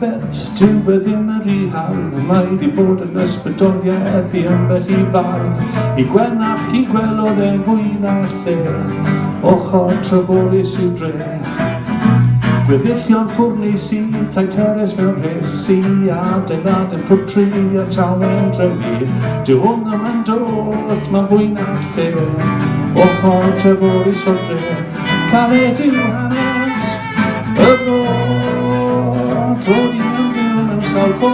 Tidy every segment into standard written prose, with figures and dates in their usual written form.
bet diwedd yn yr i hardd. Mae di bod yn ysbrydoliaeth i ambell i fardd. I Gwenallt i gwelodd e'n fwy na lle, ochr Treforys i dre. Gweddillion ffwrnis i tai teres mewn rhesi, adeilad yn pwtri a tawen drefi. Dyw hwn yn dod, mae'n fwy na lle, ochr Treforys o dre. Caled yw hanes y fro, Rodi yn byw mewn sawl go.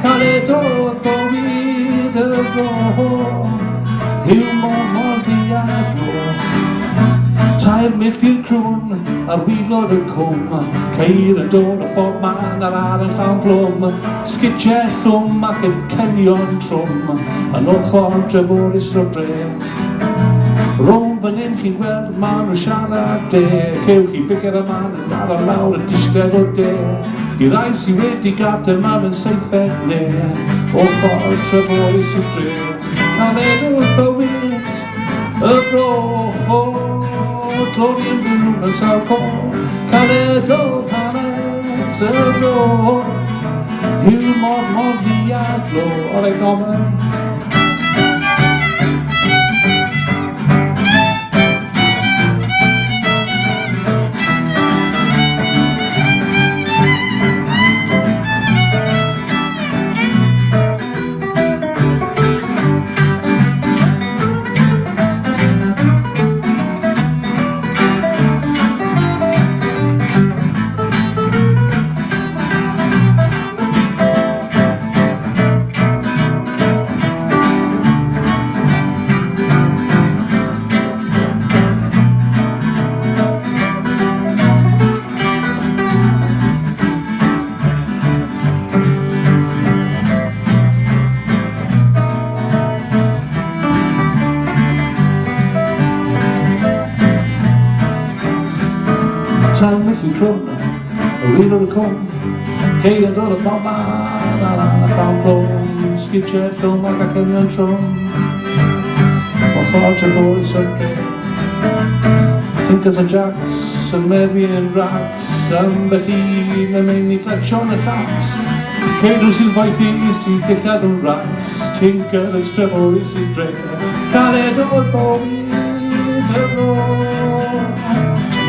Caled o'r bywyd y fro, yw mor ddiadro. Tair milltir crwn ar wylod y cwm, ceir yn dod o bob man ar ar yn llawn plwm. Sgidie llwm ac yn cenion trwm, yn ochr Treforys o dre. Rownd fan hyn chi'n gweld man o siarad de, cewch chi biger y man yn dal ar lawr y disgled o de. I rai sy'n wedi gadael mam yn seithfed ne, ochr Treforys i dre. Caled o'r bywyd y fro, Glori yn byw mewn sawl co. Caled o'r hanes y fro, yw mor ddiadlo o'r ei gofyn. Tair milltir crwn, y wylod y cwm, ceir yn dod o bob man ar y llawn plwm. Sgidie llwm ac cenion trwm, ochr Treforys o dre. Tinkers a Jacks yn meddu yn rags, ambell un yn ein i gletsion y llacs. Ceirw sy'n faethus ti dillad yn rags, Tinkers Treforys i dre. Caled o'r bywyd y fro,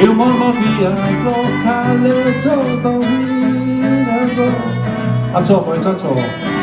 yw mor ddiadlo. Caled o'r bywyd y fro. A to boys, a to.